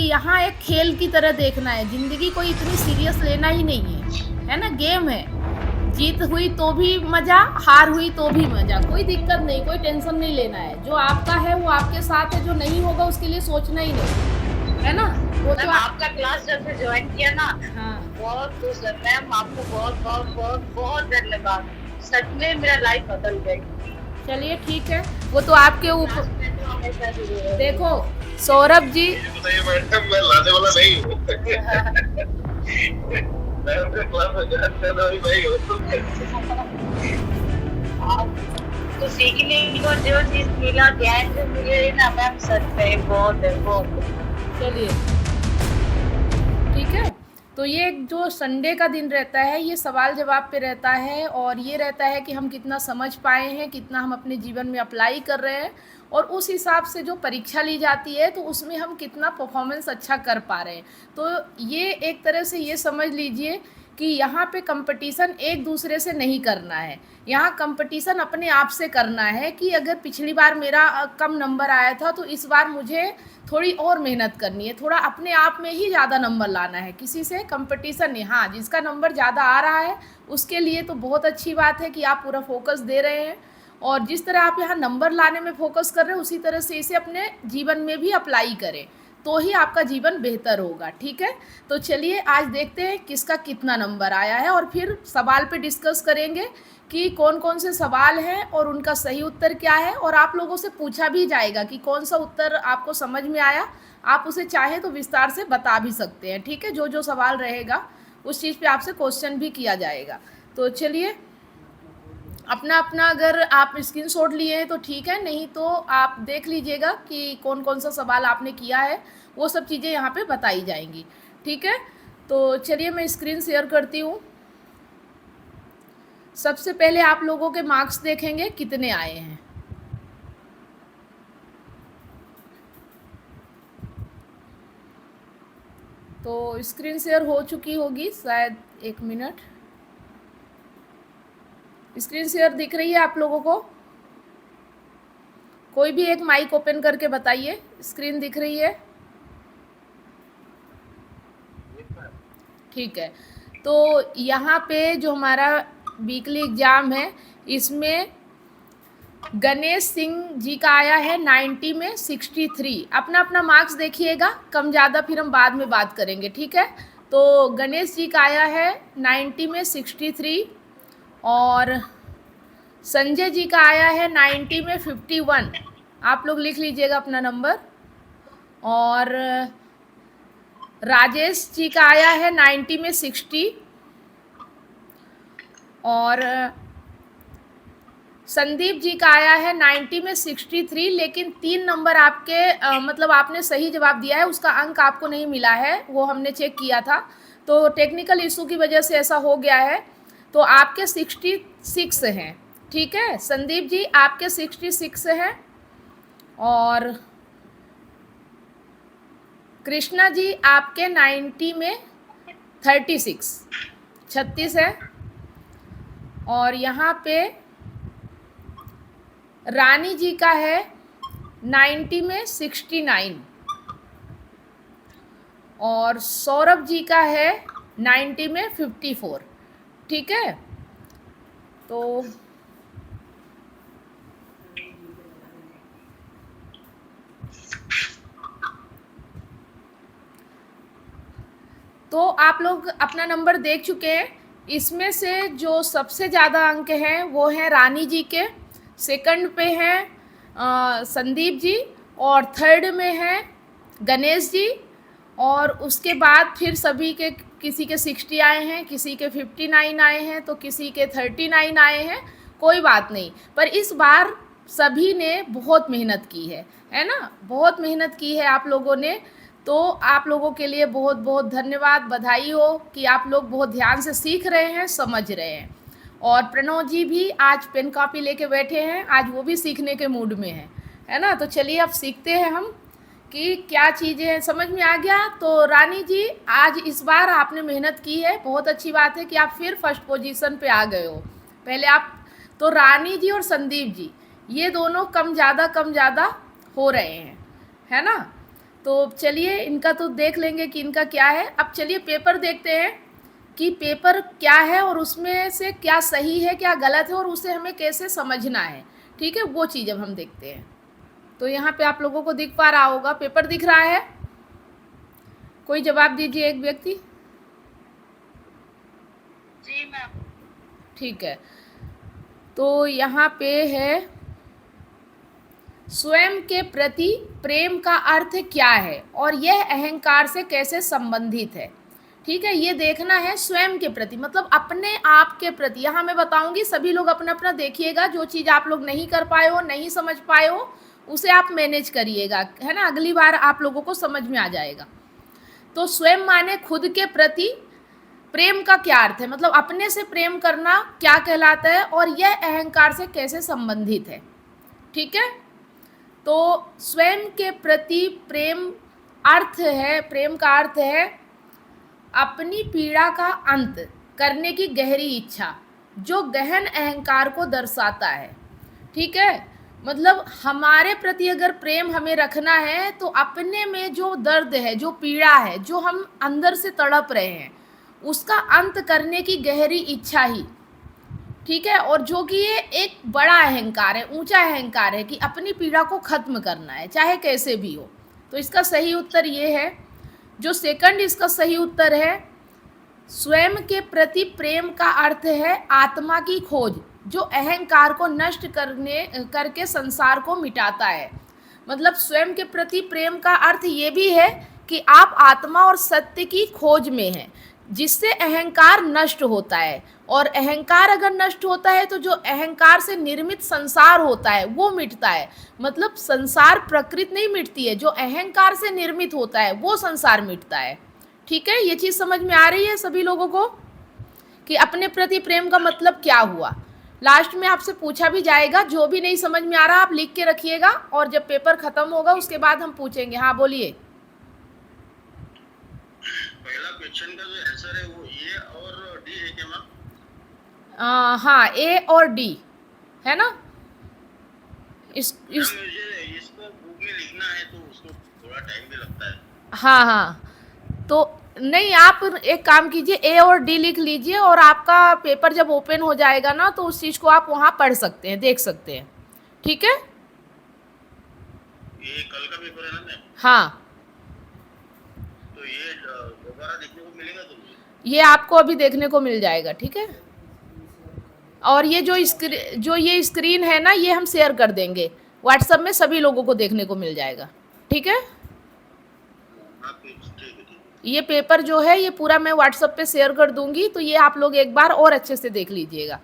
यहाँ एक खेल की तरह देखना है, ज़िंदगी कोई इतनी सीरियस लेना ही नहीं है ना? गेम है, जीत हुई तो भी मज़ा, हार हुई तो भी मज़ा, कोई दिक्कत नहीं, कोई टेंशन नहीं लेना है। जो आपका है वो आपके साथ है, जो नहीं होगा उसके लिए सोचना ही नहीं, है ना? वो तो मैम आपका क्लास जब से ज्वाइन किया ना, हाँ, बहुत खुश है मैम, आपको बहुत बहुत बहुत बहुत धन्यवाद। सच में मेरा लाइफ बदल गई। चलिए ठीक है, वो तो आपके ऊपर। क्लास में तो हमेशा जुड़े रहिए। देखो सौरभ जी, ये बताइए मैडम, मैं लाने वाला नहीं हूँ। मैं उनके क्लास में ज्वाइन करने वाली नहीं हूँ। आप तो सीखने को जो चीज मिला, ज्ञान जो मिले ना मैम, सच में बहुत है, बहुत है। चलिए ठीक है। तो ये एक जो संडे का दिन रहता है, ये सवाल जवाब पे रहता है, और ये रहता है कि हम कितना समझ पाए हैं, कितना हम अपने जीवन में अप्लाई कर रहे हैं, और उस हिसाब से जो परीक्षा ली जाती है तो उसमें हम कितना परफॉर्मेंस अच्छा कर पा रहे हैं। तो ये एक तरह से ये समझ लीजिए कि यहाँ पे कंपटीशन एक दूसरे से नहीं करना है, यहाँ कंपटीशन अपने आप से करना है कि अगर पिछली बार मेरा कम नंबर आया था तो इस बार मुझे थोड़ी और मेहनत करनी है, थोड़ा अपने आप में ही ज़्यादा नंबर लाना है, किसी से कंपटीशन नहीं। हाँ, जिसका नंबर ज़्यादा आ रहा है उसके लिए तो बहुत अच्छी बात है कि आप पूरा फोकस दे रहे हैं, और जिस तरह आप यहाँ नंबर लाने में फोकस कर रहे हैं उसी तरह से इसे अपने जीवन में भी अप्लाई करें, तो ही आपका जीवन बेहतर होगा। ठीक है, तो चलिए आज देखते हैं किसका कितना नंबर आया है, और फिर सवाल पे डिस्कस करेंगे कि कौन कौन से सवाल हैं और उनका सही उत्तर क्या है, और आप लोगों से पूछा भी जाएगा कि कौन सा उत्तर आपको समझ में आया। आप उसे चाहें तो विस्तार से बता भी सकते हैं। ठीक है, जो जो सवाल रहेगा उस चीज़ पे आपसे क्वेश्चन भी किया जाएगा। तो चलिए अपना अपना अगर आप स्क्रीनशॉट लिए हैं तो ठीक है, नहीं तो आप देख लीजिएगा कि कौन कौन सा सवाल आपने किया है, वो सब चीज़ें यहाँ पे बताई जाएंगी। ठीक है, तो चलिए मैं स्क्रीन शेयर करती हूँ। सबसे पहले आप लोगों के मार्क्स देखेंगे कितने आए हैं। तो स्क्रीन शेयर हो चुकी होगी शायद, 1 मिनट। स्क्रीन शेयर दिख रही है आप लोगों को? कोई भी एक माइक ओपन करके बताइए, स्क्रीन दिख रही है? ठीक है, तो यहाँ पे जो हमारा वीकली एग्ज़ाम है इसमें गणेश सिंह जी का आया है 90 में 63। अपना अपना मार्क्स देखिएगा, कम ज़्यादा फिर हम बाद में बात करेंगे। ठीक है, तो गणेश जी का आया है 90 में 63, और संजय जी का आया है 90 में 51। आप लोग लिख लीजिएगा अपना नंबर। और राजेश जी का आया है 90 में 60, और संदीप जी का आया है 90 में 63, लेकिन 3 नंबर आपके मतलब आपने सही जवाब दिया है, उसका अंक आपको नहीं मिला है, वो हमने चेक किया था, तो टेक्निकल इशू की वजह से ऐसा हो गया है। तो आपके 66 हैं। ठीक है, संदीप जी आपके 66 हैं, और कृष्णा जी आपके 90 में 36 है, और यहाँ पे रानी जी का है 90 में 69, और सौरभ जी का है 90 में 54। ठीक है, तो आप लोग अपना नंबर देख चुके हैं। इसमें से जो सबसे ज़्यादा अंक हैं वो हैं रानी जी के, सेकंड पे हैं संदीप जी, और थर्ड में हैं गणेश जी, और उसके बाद फिर सभी के, किसी के 60 आए हैं, किसी के 59 आए हैं, तो किसी के 39 आए हैं। कोई बात नहीं, पर इस बार सभी ने बहुत मेहनत की है ना? बहुत मेहनत की है आप लोगों ने, तो आप लोगों के लिए बहुत बहुत धन्यवाद, बधाई हो कि आप लोग बहुत ध्यान से सीख रहे हैं, समझ रहे हैं। और प्रणव जी भी आज पेन कॉपी लेके बैठे हैं, आज वो भी सीखने के मूड में है ना? तो चलिए अब सीखते हैं हम कि क्या चीज़ें समझ में आ गया। तो रानी जी आज इस बार आपने मेहनत की है, बहुत अच्छी बात है कि आप फिर फर्स्ट पोजीशन पे आ गए हो। पहले आप, तो रानी जी और संदीप जी ये दोनों कम ज़्यादा हो रहे हैं, है ना? तो तो चलिए इनका तो देख लेंगे कि इनका क्या है। अब चलिए पेपर देखते हैं कि पेपर क्या है और उसमें से क्या सही है क्या गलत है और उसे हमें कैसे समझना है। ठीक है, वो चीज़ अब हम देखते हैं। तो यहाँ पे आप लोगों को दिख पा रहा होगा, पेपर दिख रहा है। कोई जवाब दीजिए, एक व्यक्ति। जी मैम। ठीक है, तो यहाँ पे है स्वयं के प्रति प्रेम का अर्थ क्या है और यह अहंकार से कैसे संबंधित है। ठीक है, ये देखना है स्वयं के प्रति मतलब अपने आप के प्रति। यहाँ मैं बताऊंगी, सभी लोग अपना अपना देखिएगा, जो चीज़ आप लोग नहीं कर पाए हो, नहीं समझ पाए हो, उसे आप मैनेज करिएगा, है ना। अगली बार आप लोगों को समझ में आ जाएगा। तो स्वयं माने खुद के प्रति प्रेम का क्या अर्थ है, मतलब अपने से प्रेम करना क्या कहलाता है और यह अहंकार से कैसे संबंधित है। ठीक है, तो स्वयं के प्रति प्रेम का अर्थ है अपनी पीड़ा का अंत करने की गहरी इच्छा, जो गहन अहंकार को दर्शाता है। ठीक है, मतलब हमारे प्रति अगर प्रेम हमें रखना है तो अपने में जो दर्द है, जो पीड़ा है, जो हम अंदर से तड़प रहे हैं, उसका अंत करने की गहरी इच्छा ही। ठीक है, और जो कि ये एक बड़ा अहंकार है, ऊंचा अहंकार है कि अपनी पीड़ा को ख़त्म करना है चाहे कैसे भी हो। तो इसका सही उत्तर ये है। जो सेकंड इसका सही उत्तर है, स्वयं के प्रति प्रेम का अर्थ है आत्मा की खोज, जो अहंकार को नष्ट करके संसार को मिटाता है। मतलब स्वयं के प्रति प्रेम का अर्थ ये भी है कि आप आत्मा और सत्य की खोज में हैं, जिससे अहंकार नष्ट होता है। और अहंकार अगर नष्ट होता है तो जो अहंकार से निर्मित संसार होता है वो मिटता है। मतलब संसार प्रकृति नहीं मिटती है, जो अहंकार से निर्मित होता है वो संसार मिटता है। ठीक है, ये चीज़ समझ में आ रही है सभी लोगों को कि अपने प्रति प्रेम का मतलब क्या हुआ। लास्ट में आपसे पूछा भी जाएगा, जो भी नहीं समझ में आ रहा आप लिख के रखिएगा और जब पेपर ख़त्म होगा उसके बाद हम पूछेंगे। हाँ बोलिए। पहला क्वेश्चन का जो आंसर है वो ए और डी है क्या मैम? हाँ, ए और डी है ना। मुझे इसको बुक में लिखना है तो उसको थोड़ा टाइम भी लगता है। हाँ, तो नहीं, आप एक काम कीजिए, ए और डी लिख लीजिए और आपका पेपर जब ओपन हो जाएगा ना तो उस चीज़ को आप वहाँ पढ़ सकते हैं, देख सकते हैं। ठीक है, ये कल का पेपर है ना मैम? हाँ, तो ये दोबारा देखने को मिलेगा तो ये आपको अभी देखने को मिल जाएगा। ठीक है, और ये जो ये स्क्रीन है ना, ये हम शेयर कर देंगे व्हाट्सएप में, सभी लोगों को देखने को मिल जाएगा। ठीक है, ये पेपर जो है ये पूरा मैं व्हाट्सएप पे शेयर कर दूंगी, तो ये आप लोग एक बार और अच्छे से देख लीजिएगा।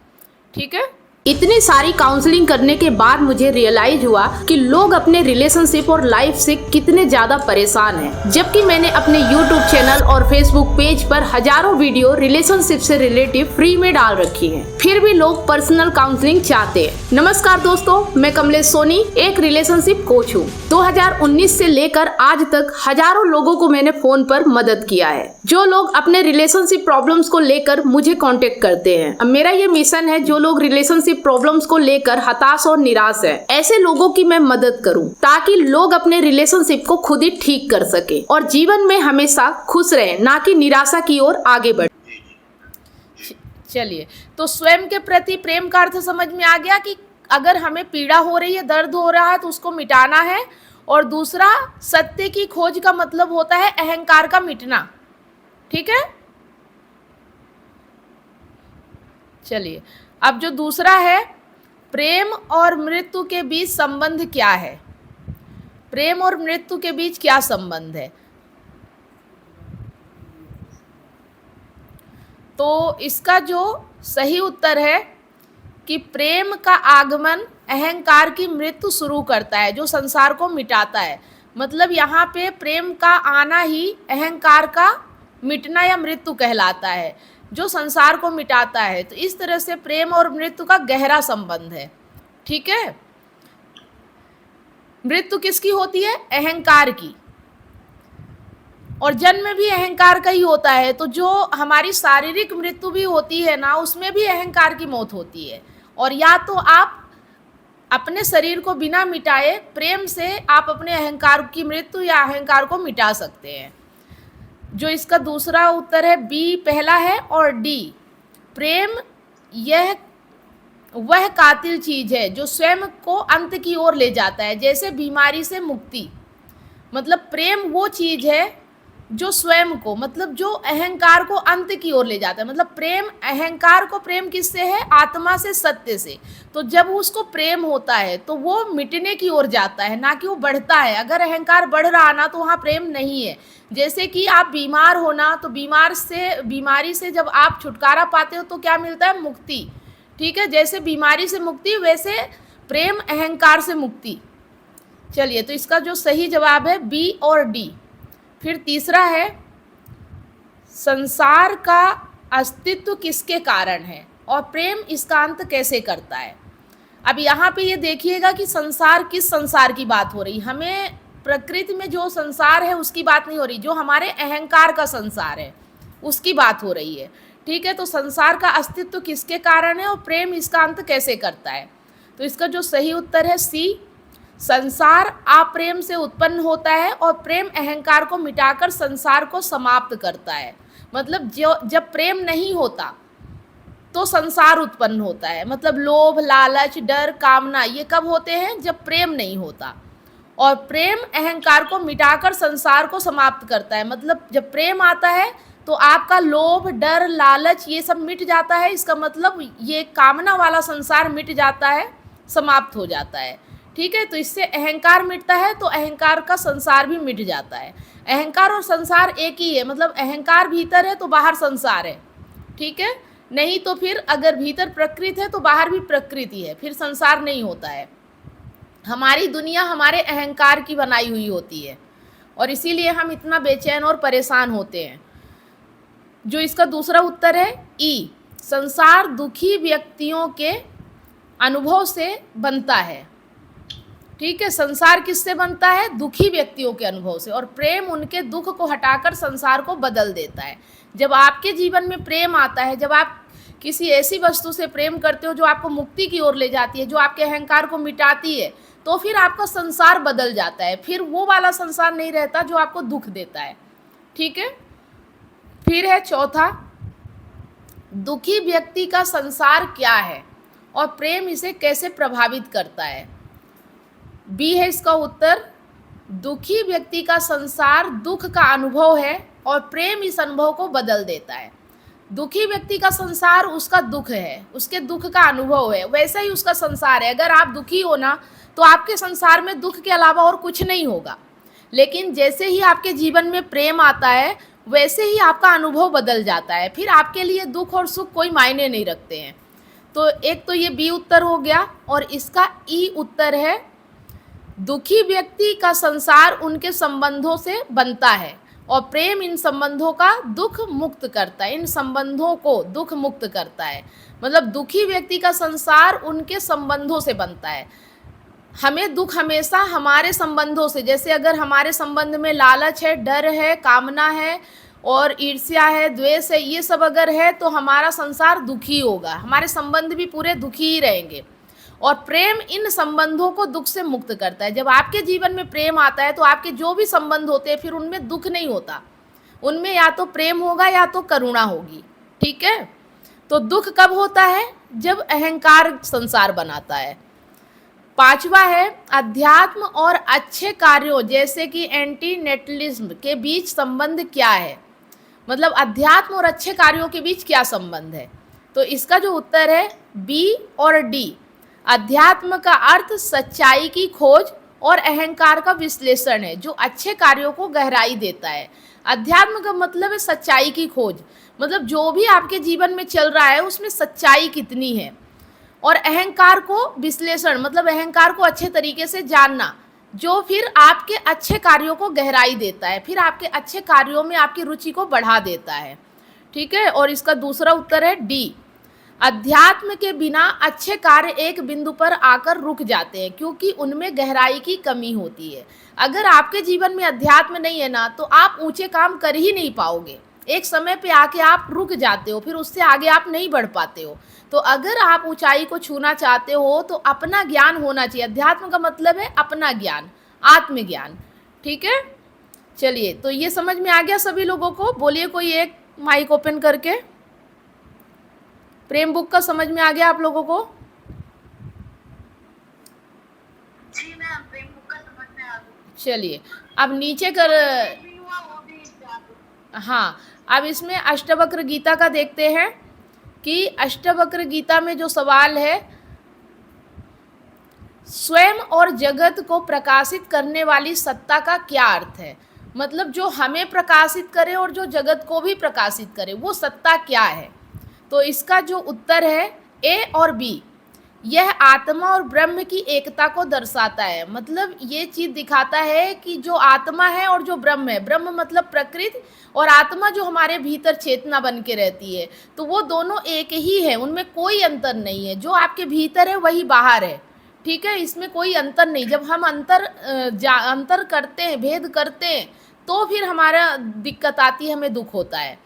ठीक है, इतनी सारी काउंसलिंग करने के बाद मुझे रियलाइज हुआ कि लोग अपने रिलेशनशिप और लाइफ से कितने ज्यादा परेशान हैं। जबकि मैंने अपने YouTube चैनल और Facebook पेज पर हजारों वीडियो रिलेशनशिप से रिलेटिव फ्री में डाल रखी हैं, फिर भी लोग पर्सनल काउंसलिंग चाहते हैं। नमस्कार दोस्तों, मैं कमलेश सोनी एक रिलेशनशिप कोच हूँ। 2019 से लेकर आज तक हजारों लोगों को मैंने फोन पर मदद किया है, जो लोग अपने रिलेशनशिप प्रॉब्लम्स को लेकर मुझे कॉन्टेक्ट करते हैं। अब मेरा ये मिशन है, जो लोग रिलेशनशिप प्रॉब्लम्स को लेकर हताश और निराश है, ऐसे लोगों की मैं मदद करूं, ताकि लोग अपने रिलेशनशिप को खुद ही ठीक कर सके और जीवन में हमेशा खुश रहे, ना कि निराशा की ओर आगे बढ़े। चलिए, तो स्वयं के प्रति प्रेम का अर्थ समझ में आ गया कि अगर हमें पीड़ा हो रही है, दर्द हो रहा है तो उसको मिटाना है। और दूसरा, सत्य की खोज का मतलब होता है अहंकार का मिटना। ठीक है, चलिए अब जो दूसरा है, प्रेम और मृत्यु के बीच संबंध क्या है। प्रेम और मृत्यु के बीच क्या संबंध है, तो इसका जो सही उत्तर है कि प्रेम का आगमन अहंकार की मृत्यु शुरू करता है, जो संसार को मिटाता है। मतलब यहाँ पे प्रेम का आना ही अहंकार का मिटना या मृत्यु कहलाता है, जो संसार को मिटाता है। तो इस तरह से प्रेम और मृत्यु का गहरा संबंध है। ठीक है, मृत्यु किसकी होती है, अहंकार की, और जन्म भी अहंकार का ही होता है। तो जो हमारी शारीरिक मृत्यु भी होती है ना, उसमें भी अहंकार की मौत होती है। और या तो आप अपने शरीर को बिना मिटाए प्रेम से आप अपने अहंकार की मृत्यु या अहंकार को मिटा सकते हैं। जो इसका दूसरा उत्तर है बी पहला है, और डी प्रेम यह वह कातिल चीज है जो स्वयं को अंत की ओर ले जाता है, जैसे बीमारी से मुक्ति। मतलब प्रेम वो चीज है जो स्वयं को, मतलब जो अहंकार को अंत की ओर ले जाता है। मतलब प्रेम, अहंकार को प्रेम किससे है? आत्मा से, सत्य से। तो जब उसको प्रेम होता है तो वो मिटने की ओर जाता है, ना कि वो बढ़ता है। अगर अहंकार बढ़ रहा ना तो वहाँ प्रेम नहीं है। जैसे कि आप बीमार हो ना, तो बीमारी से जब आप छुटकारा पाते हो तो क्या मिलता है? मुक्ति। ठीक है, जैसे बीमारी से मुक्ति वैसे प्रेम अहंकार से मुक्ति। चलिए, तो इसका जो सही जवाब है बी और डी। फिर तीसरा है संसार का अस्तित्व किसके कारण है और प्रेम इसका अंत कैसे करता है। अब यहाँ पे ये देखिएगा कि संसार, किस संसार की बात हो रही। हमें प्रकृति में जो संसार है उसकी बात नहीं हो रही, जो हमारे अहंकार का संसार है उसकी बात हो रही है। ठीक है, तो संसार का अस्तित्व किसके कारण है और प्रेम इसका अंत कैसे करता है। तो इसका जो सही उत्तर है सी, संसार अप्रेम से उत्पन्न होता है और प्रेम अहंकार को मिटाकर संसार को समाप्त करता है। मतलब जब प्रेम नहीं होता तो संसार उत्पन्न होता है। मतलब लोभ, लालच, डर, कामना ये कब होते हैं? जब प्रेम नहीं होता। और प्रेम अहंकार को मिटाकर संसार को समाप्त करता है। मतलब जब प्रेम आता है तो आपका लोभ, डर, लालच ये सब मिट जाता है। इसका मतलब ये कामना वाला संसार मिट जाता है, समाप्त हो जाता है। ठीक है, तो इससे अहंकार मिटता है तो अहंकार का संसार भी मिट जाता है। अहंकार और संसार एक ही है। मतलब अहंकार भीतर है तो बाहर संसार है। ठीक है, नहीं तो फिर अगर भीतर प्रकृति है तो बाहर भी प्रकृति है, फिर संसार नहीं होता है। हमारी दुनिया हमारे अहंकार की बनाई हुई होती है और इसीलिए हम इतना बेचैन और परेशान होते हैं। जो इसका दूसरा उत्तर है ई, संसार दुखी व्यक्तियों के अनुभव से बनता है। ठीक है, संसार किससे बनता है? दुखी व्यक्तियों के अनुभव से। और प्रेम उनके दुख को हटाकर संसार को बदल देता है। जब आपके जीवन में प्रेम आता है, जब आप किसी ऐसी वस्तु से प्रेम करते हो जो आपको मुक्ति की ओर ले जाती है, जो आपके अहंकार को मिटाती है, तो फिर आपका संसार बदल जाता है। फिर वो वाला संसार नहीं रहता जो आपको दुख देता है। ठीक है, फिर है चौथा, दुखी व्यक्ति का संसार क्या है और प्रेम इसे कैसे प्रभावित करता है। बी है इसका उत्तर, दुखी व्यक्ति का संसार दुख का अनुभव है और प्रेम इस अनुभव को बदल देता है। दुखी व्यक्ति का संसार उसका दुख है, उसके दुख का अनुभव है, वैसा ही उसका संसार है। अगर आप दुखी हो ना तो आपके संसार में दुख के अलावा और कुछ नहीं होगा। लेकिन जैसे ही आपके जीवन में प्रेम आता है वैसे ही आपका अनुभव बदल जाता है। फिर आपके लिए दुख और सुख कोई मायने नहीं रखते हैं। तो एक तो ये बी उत्तर हो गया और इसका ई उत्तर है, दुखी व्यक्ति का संसार उनके संबंधों से बनता है और प्रेम इन संबंधों का दुख मुक्त करता है, इन संबंधों को दुख मुक्त करता है। मतलब दुखी व्यक्ति का संसार उनके संबंधों से बनता है। हमें दुख हमेशा हमारे संबंधों से, जैसे अगर हमारे संबंध में लालच है, डर है, कामना है और ईर्ष्या है, द्वेष है, ये सब अगर है तो हमारा संसार दुखी होगा, हमारे संबंध भी पूरे दुखी ही रहेंगे। और प्रेम इन संबंधों को दुख से मुक्त करता है। जब आपके जीवन में प्रेम आता है तो आपके जो भी संबंध होते हैं फिर उनमें दुख नहीं होता, उनमें या तो प्रेम होगा या तो करुणा होगी। ठीक है, तो दुख कब होता है? जब अहंकार संसार बनाता है। पांचवा है, अध्यात्म और अच्छे कार्यों जैसे कि एंटी नेटलिज्म के बीच संबंध क्या है। मतलब अध्यात्म और अच्छे कार्यों के बीच क्या संबंध है। तो इसका जो उत्तर है बी और डी। अध्यात्म का अर्थ सच्चाई की खोज और अहंकार का विश्लेषण है, जो अच्छे कार्यों को गहराई देता है। अध्यात्म का मतलब है सच्चाई की खोज, मतलब जो भी आपके जीवन में चल रहा है उसमें सच्चाई कितनी है। और अहंकार को विश्लेषण, मतलब अहंकार को अच्छे तरीके से जानना, जो फिर आपके अच्छे कार्यों को गहराई देता है, फिर आपके अच्छे कार्यों में आपकी रुचि को बढ़ा देता है। ठीक है, और इसका दूसरा उत्तर है डी। अध्यात्म के बिना अच्छे कार्य एक बिंदु पर आकर रुक जाते हैं क्योंकि उनमें गहराई की कमी होती है। अगर आपके जीवन में अध्यात्म नहीं है ना तो आप ऊंचे काम कर ही नहीं पाओगे, एक समय पे आके आप रुक जाते हो, फिर उससे आगे आप नहीं बढ़ पाते हो। तो अगर आप ऊंचाई को छूना चाहते हो तो अपना ज्ञान होना चाहिए। अध्यात्म का मतलब है अपना ज्ञान, आत्मज्ञान। ठीक है, चलिए, तो ये समझ में आ गया सभी लोगों को? बोलिए कोई एक माइक ओपन करके। प्रेम बुक का समझ में आ गया आप लोगों को? जी मैम, प्रेम बुक का समझ में आ गया। चलिए, अब नीचे कर, भी हुआ वो भी याद। हाँ, अब इसमें अष्टवक्र गीता का देखते हैं कि अष्टवक्र गीता में जो सवाल है, स्वयं और जगत को प्रकाशित करने वाली सत्ता का क्या अर्थ है? मतलब जो हमें प्रकाशित करे और जो जगत को भी प्रकाशित करे, वो सत्ता क्या है? तो इसका जो उत्तर है ए और बी। यह आत्मा और ब्रह्म की एकता को दर्शाता है। मतलब ये चीज़ दिखाता है कि जो आत्मा है और जो ब्रह्म है, ब्रह्म मतलब प्रकृति, और आत्मा जो हमारे भीतर चेतना बन के रहती है, तो वो दोनों एक ही है, उनमें कोई अंतर नहीं है। जो आपके भीतर है वही बाहर है। ठीक है, इसमें कोई अंतर नहीं। जब हम अंतर करते हैं, भेद करते हैं, तो फिर हमारा दिक्कत आती है, हमें दुख होता है।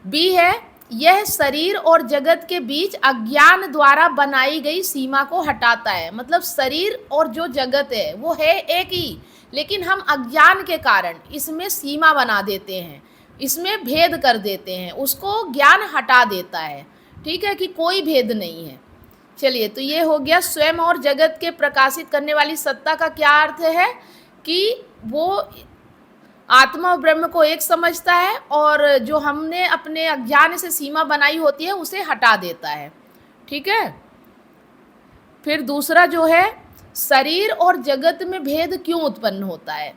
बी है, यह शरीर और जगत के बीच अज्ञान द्वारा बनाई गई सीमा को हटाता है। मतलब शरीर और जो जगत है वो है एक ही, लेकिन हम अज्ञान के कारण इसमें सीमा बना देते हैं, इसमें भेद कर देते हैं, उसको ज्ञान हटा देता है। ठीक है, कि कोई भेद नहीं है। चलिए, तो ये हो गया स्वयं और जगत के प्रकाशित करने वाली सत्ता का क्या अर्थ है, कि वो आत्मा और ब्रह्म को एक समझता है और जो हमने अपने अज्ञान से सीमा बनाई होती है उसे हटा देता है। ठीक है, फिर दूसरा जो है, शरीर और जगत में भेद क्यों उत्पन्न होता है?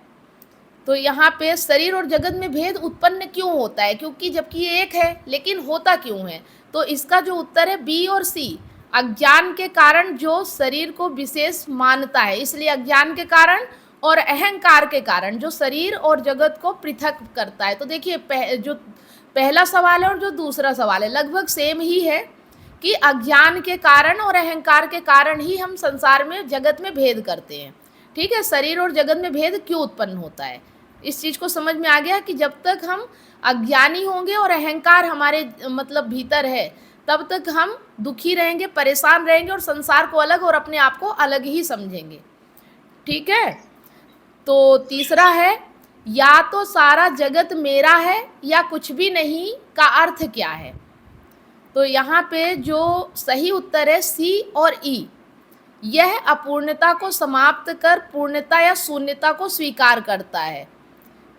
तो यहाँ पे शरीर और जगत में भेद उत्पन्न क्यों होता है? क्योंकि जबकि ये एक है, लेकिन होता क्यों है? तो इसका जो उत्तर है बी और सी। अज्ञान के कारण जो शरीर को विशेष मानता है, इसलिए अज्ञान के कारण और अहंकार के कारण जो शरीर और जगत को पृथक करता है। तो देखिए, जो पहला सवाल है और जो दूसरा सवाल है लगभग सेम ही है, कि अज्ञान के कारण और अहंकार के कारण ही हम संसार में, जगत में भेद करते हैं। ठीक है, शरीर और जगत में भेद क्यों उत्पन्न होता है, इस चीज़ को समझ में आ गया कि जब तक हम अज्ञानी होंगे और अहंकार हमारे मतलब भीतर है, तब तक हम दुखी रहेंगे, परेशान रहेंगे और संसार को अलग और अपने आप को अलग ही समझेंगे। ठीक है, तो तीसरा है, या तो सारा जगत मेरा है या कुछ भी नहीं का अर्थ क्या है? तो यहाँ पे जो सही उत्तर है सी और ई। यह अपूर्णता को समाप्त कर पूर्णता या शून्यता को स्वीकार करता है।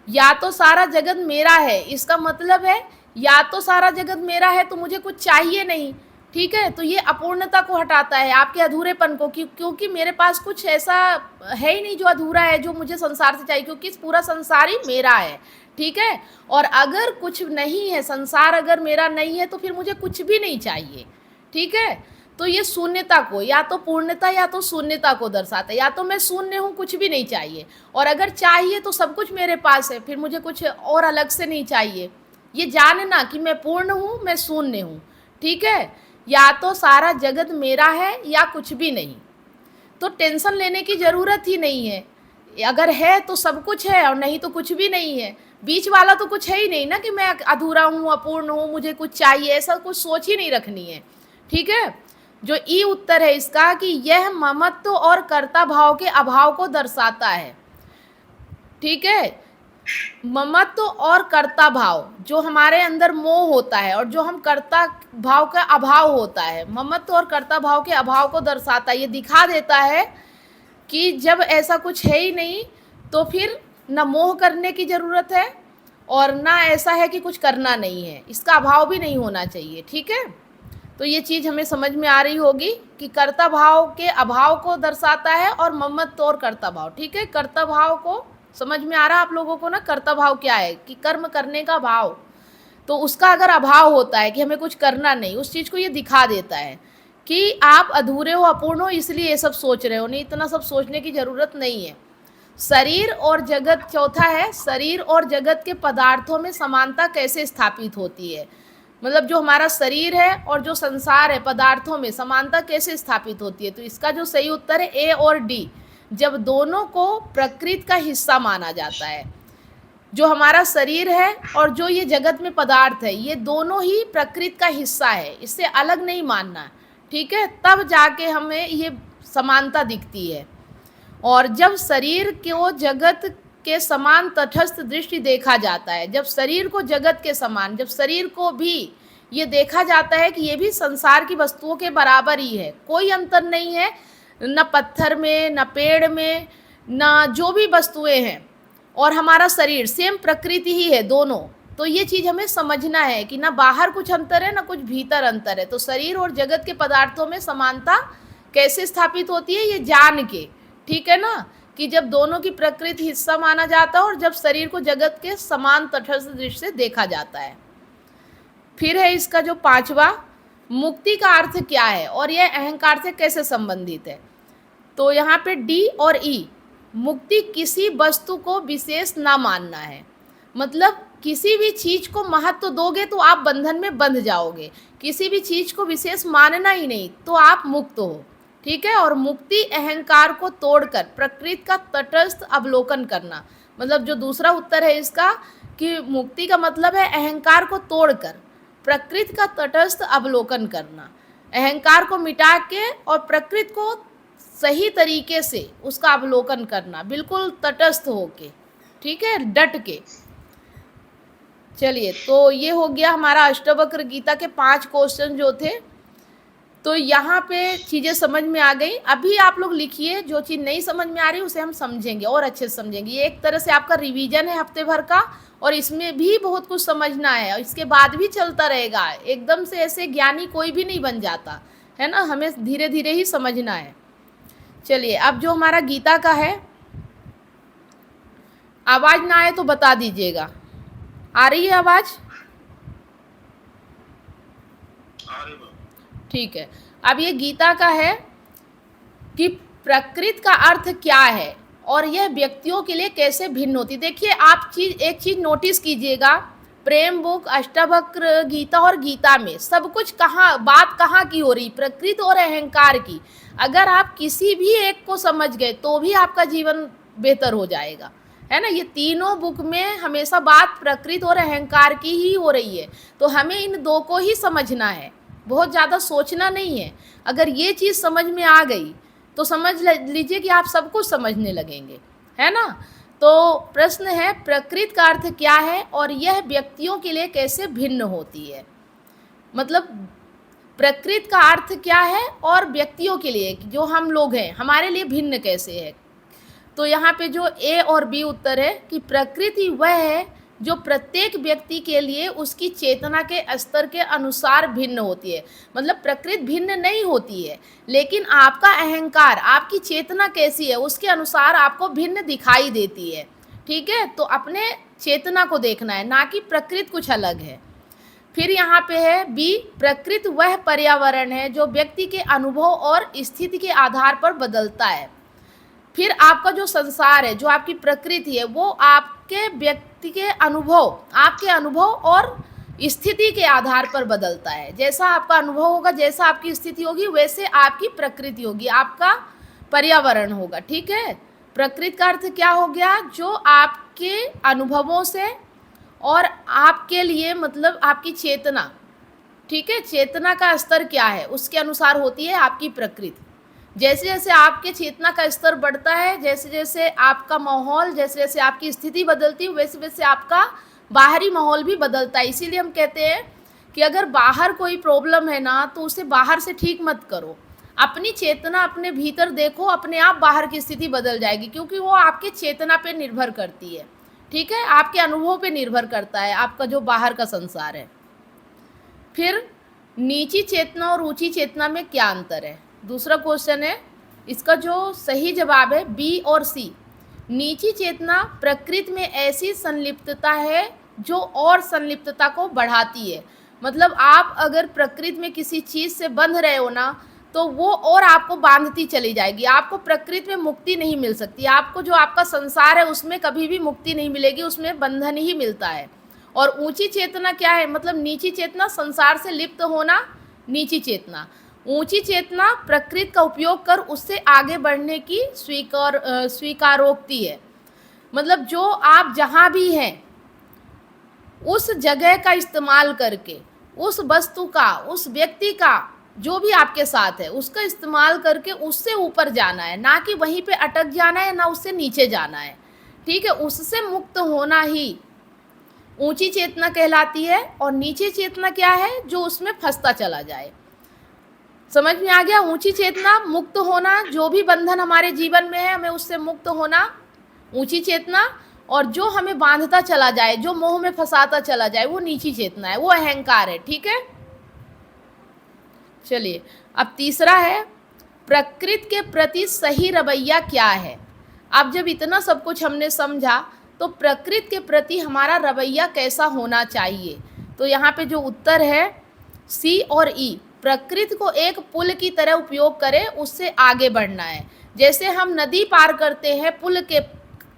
या तो सारा जगत मेरा है, इसका मतलब है या तो सारा जगत मेरा है तो मुझे कुछ चाहिए नहीं। ठीक है, तो ये अपूर्णता को हटाता है, आपके अधूरेपन को, क्योंकि मेरे पास कुछ ऐसा है ही नहीं जो अधूरा है, जो मुझे संसार से चाहिए, क्योंकि इस पूरा संसार ही मेरा है। ठीक है, और अगर कुछ नहीं है, संसार अगर मेरा नहीं है, तो फिर मुझे कुछ भी नहीं चाहिए। ठीक है, तो ये शून्यता को, या तो पूर्णता या तो शून्यता को दर्शाता है। या तो मैं शून्य हूँ, कुछ भी नहीं चाहिए, और अगर चाहिए तो सब कुछ मेरे पास है, फिर मुझे कुछ और अलग से नहीं चाहिए। ये जानना कि मैं पूर्ण हूँ, मैं शून्य हूँ। ठीक है, या तो सारा जगत मेरा है या कुछ भी नहीं, तो टेंशन लेने की ज़रूरत ही नहीं है। अगर है तो सब कुछ है और नहीं तो कुछ भी नहीं है। बीच वाला तो कुछ है ही नहीं ना, कि मैं अधूरा हूँ, अपूर्ण हूँ, मुझे कुछ चाहिए, ऐसा कुछ सोच ही नहीं रखनी है। ठीक है, जो ई उत्तर है इसका, कि यह ममत्व और कर्ता भाव के अभाव को दर्शाता है। ठीक है, ममत्व और कर्ता भाव, जो हमारे अंदर मोह होता है और जो हम कर्ता भाव का अभाव होता है, ममत्व और कर्ता भाव के अभाव को दर्शाता है। ये दिखा देता है कि जब ऐसा कुछ है ही नहीं, तो फिर न मोह करने की ज़रूरत है और ना ऐसा है कि कुछ करना नहीं है, इसका अभाव भी नहीं होना चाहिए। ठीक है, तो ये चीज़ हमें समझ में आ रही होगी कि कर्ता भाव के अभाव को दर्शाता है और ममत्व और कर्ता भाव। ठीक है, कर्ता भाव को समझ में आ रहा आप लोगों को ना, कर्ता भाव क्या है, कि कर्म करने का भाव, तो उसका अगर अभाव होता है कि हमें कुछ करना नहीं, उस चीज़ को ये दिखा देता है कि आप अधूरे हो, अपूर्ण हो, इसलिए ये सब सोच रहे हो। नहीं, इतना सब सोचने की ज़रूरत नहीं है। शरीर और जगत, चौथा है, शरीर और जगत के पदार्थों में समानता कैसे स्थापित होती है? मतलब जो हमारा शरीर है और जो संसार है, पदार्थों में समानता कैसे स्थापित होती है? तो इसका जो सही उत्तर है ए और डी, जब दोनों को प्रकृति का हिस्सा माना जाता है। जो हमारा शरीर है और जो ये जगत में पदार्थ है, ये दोनों ही प्रकृति का हिस्सा है, इससे अलग नहीं मानना, ठीक है। तब जाके हमें ये समानता दिखती है। और जब शरीर को जगत के समान तटस्थ दृष्टि देखा जाता है, जब शरीर को जगत के समान, जब शरीर को भी ये देखा जाता है कि ये भी संसार की वस्तुओं के बराबर ही है, कोई अंतर नहीं है, न पत्थर में, न पेड़ में, न जो भी वस्तुएं हैं, और हमारा शरीर सेम प्रकृति ही है दोनों। तो ये चीज़ हमें समझना है कि ना बाहर कुछ अंतर है, ना कुछ भीतर अंतर है। तो शरीर और जगत के पदार्थों में समानता कैसे स्थापित होती है, ये जान के, ठीक है ना, कि जब दोनों की प्रकृति हिस्सा माना जाता है और जब शरीर को जगत के समान तटस्थ दृष्टि से देखा जाता है। फिर है इसका जो 5वां, मुक्ति का अर्थ क्या है और यह अहंकार से कैसे संबंधित है। तो यहाँ पे डी और ई, मुक्ति किसी वस्तु को विशेष ना मानना है। मतलब किसी भी चीज़ को महत्व दोगे तो आप बंधन में बंध जाओगे, किसी भी चीज़ को विशेष मानना ही नहीं तो आप मुक्त हो, ठीक है। और मुक्ति अहंकार को तोड़कर प्रकृति का तटस्थ अवलोकन करना। मतलब जो दूसरा उत्तर है इसका कि मुक्ति का मतलब है अहंकार को तोड़कर प्रकृति का तटस्थ अवलोकन करना, अहंकार को मिटा के और प्रकृति को सही तरीके से उसका अवलोकन करना, बिल्कुल तटस्थ होके, ठीक है, डट के। चलिए, तो ये हो गया हमारा अष्टवक्र गीता के 5 क्वेश्चन जो थे। तो यहाँ पे चीज़ें समझ में आ गई। अभी आप लोग लिखिए, जो चीज़ नहीं समझ में आ रही उसे हम समझेंगे और अच्छे से समझेंगे। ये एक तरह से आपका रिवीजन है हफ्ते भर का, और इसमें भी बहुत कुछ समझना है और इसके बाद भी चलता रहेगा। एकदम से ऐसे ज्ञानी कोई भी नहीं बन जाता है ना, हमें धीरे धीरे ही समझना है। चलिए, अब जो हमारा गीता का है, आवाज़ ना आए तो बता दीजिएगा। आ रही है आवाज़? ठीक है। अब ये गीता का है कि प्रकृति का अर्थ क्या है और यह व्यक्तियों के लिए कैसे भिन्न होती। देखिए, आप एक चीज़ नोटिस कीजिएगा, प्रेम बुक, अष्टवक्र गीता और गीता में सब कुछ बात कहाँ की हो रही, प्रकृति और अहंकार की। अगर आप किसी भी एक को समझ गए तो भी आपका जीवन बेहतर हो जाएगा, है ना। ये तीनों बुक में हमेशा बात प्रकृति और अहंकार की ही हो रही है। तो हमें इन दो को ही समझना है, बहुत ज़्यादा सोचना नहीं है। अगर ये चीज़ समझ में आ गई तो समझ लीजिए कि आप सब कुछ समझने लगेंगे, है ना। तो प्रश्न है, प्रकृति का अर्थ क्या है और यह व्यक्तियों के लिए कैसे भिन्न होती है। मतलब प्रकृति का अर्थ क्या है और व्यक्तियों के लिए, जो हम लोग हैं, हमारे लिए भिन्न कैसे है। तो यहाँ पे जो ए और बी उत्तर है कि प्रकृति वह है जो प्रत्येक व्यक्ति के लिए उसकी चेतना के स्तर के अनुसार भिन्न होती है। मतलब प्रकृति भिन्न नहीं होती है, लेकिन आपका अहंकार, आपकी चेतना कैसी है उसके अनुसार आपको भिन्न दिखाई देती है, ठीक है। तो अपने चेतना को देखना है, ना कि प्रकृति कुछ अलग है। फिर यहाँ पे है बी, प्रकृति वह पर्यावरण है जो व्यक्ति के अनुभव और स्थिति के आधार पर बदलता है। फिर आपका जो संसार है, जो आपकी प्रकृति है, वो आपके व्यक्ति के अनुभव, आपके अनुभव और स्थिति के आधार पर बदलता है। जैसा आपका अनुभव होगा, जैसा आपकी स्थिति होगी, वैसे आपकी प्रकृति होगी, आपका पर्यावरण होगा, ठीक है। प्रकृति का अर्थ क्या हो गया, जो आपके अनुभवों से और आपके लिए, मतलब आपकी चेतना, ठीक है, चेतना का स्तर क्या है उसके अनुसार होती है आपकी प्रकृति। जैसे जैसे आपके चेतना का स्तर बढ़ता है, जैसे जैसे आपका माहौल, जैसे जैसे आपकी स्थिति बदलती है, वैसे वैसे आपका बाहरी माहौल भी बदलता है। इसीलिए हम कहते हैं कि अगर बाहर कोई प्रॉब्लम है ना, तो उसे बाहर से ठीक मत करो, अपनी चेतना अपने भीतर देखो, अपने आप बाहर की स्थिति बदल जाएगी, क्योंकि वो आपके चेतना पे निर्भर करती है, ठीक है, आपके अनुभव पे निर्भर करता है आपका जो बाहर का संसार है। फिर नीची चेतना और ऊंची चेतना में क्या अंतर है, दूसरा क्वेश्चन है। इसका जो सही जवाब है बी और सी। नीची चेतना प्रकृति में ऐसी संलिप्तता है जो और संलिप्तता को बढ़ाती है। मतलब आप अगर प्रकृति में किसी चीज़ से बंध रहे हो ना, तो वो और आपको बांधती चली जाएगी। आपको प्रकृति में मुक्ति नहीं मिल सकती, आपको जो आपका संसार है उसमें कभी भी मुक्ति नहीं मिलेगी, उसमें बंधन ही मिलता है। और ऊंची चेतना क्या है, मतलब नीची चेतना, संसार से लिप्त होना नीची चेतना। ऊंची चेतना प्रकृति का उपयोग कर उससे आगे बढ़ने की स्वीकारोक्ति है। मतलब जो आप जहाँ भी हैं, उस जगह का इस्तेमाल करके, उस वस्तु का, उस व्यक्ति का, जो भी आपके साथ है उसका इस्तेमाल करके उससे ऊपर जाना है, ना कि वहीं पे अटक जाना है, ना उससे नीचे जाना है। ठीक है, उससे मुक्त होना ही ऊंची चेतना कहलाती है। और नीची चेतना क्या है? जो उसमें फंसता चला जाए। समझ में आ गया? ऊंची चेतना, मुक्त होना, जो भी बंधन हमारे जीवन में है हमें उससे मुक्त होना, ऊंची चेतना। और जो हमें बांधता चला जाए, जो मोह में फंसाता चला जाए, वो नीची चेतना है, वो अहंकार है। ठीक है, चलिए अब तीसरा है, प्रकृति के प्रति सही रवैया क्या है। अब जब इतना सब कुछ हमने समझा तो प्रकृति के प्रति हमारा रवैया कैसा होना चाहिए। तो यहाँ पे जो उत्तर है सी और ई, प्रकृति को एक पुल की तरह उपयोग करें, उससे आगे बढ़ना है। जैसे हम नदी पार करते हैं पुल के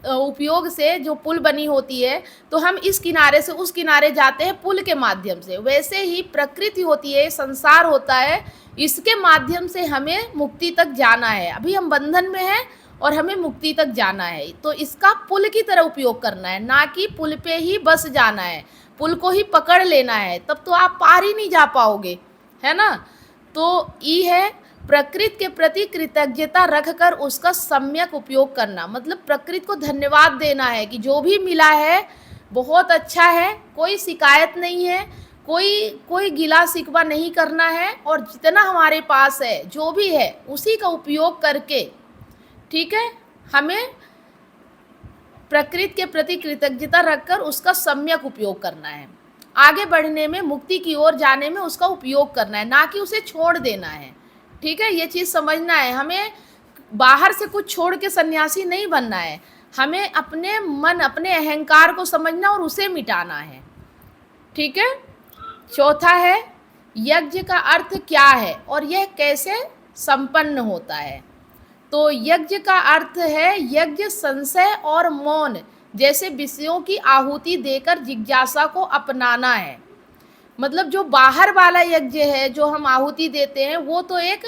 उपयोग से, जो पुल बनी होती है, तो हम इस किनारे से उस किनारे जाते हैं पुल के माध्यम से। वैसे ही प्रकृति होती है, संसार होता है, इसके माध्यम से हमें मुक्ति तक जाना है। अभी हम बंधन में हैं और हमें मुक्ति तक जाना है, तो इसका पुल की तरह उपयोग करना है, ना कि पुल पे ही बस जाना है, पुल को ही पकड़ लेना है, तब तो आप पार ही नहीं जा पाओगे, है ना। तो ई है, प्रकृति के प्रति कृतज्ञता रखकर उसका सम्यक उपयोग करना। मतलब प्रकृति को धन्यवाद देना है कि जो भी मिला है बहुत अच्छा है, कोई शिकायत नहीं है, कोई गिला शिकवा नहीं करना है, और जितना हमारे पास है जो भी है उसी का उपयोग करके, ठीक है, हमें प्रकृति के प्रति कृतज्ञता रखकर उसका सम्यक उपयोग करना है। आगे बढ़ने में, मुक्ति की ओर जाने में उसका उपयोग करना है, ना कि उसे छोड़ देना है। ठीक है, ये चीज़ समझना है। हमें बाहर से कुछ छोड़ के सन्यासी नहीं बनना है, हमें अपने मन, अपने अहंकार को समझना और उसे मिटाना है। ठीक है, चौथा है, यज्ञ का अर्थ क्या है और यह कैसे संपन्न होता है। तो यज्ञ का अर्थ है, यज्ञ संशय और मौन जैसे विषयों की आहुति देकर जिज्ञासा को अपनाना है। मतलब जो बाहर वाला यज्ञ है, जो हम आहुति देते हैं, वो तो एक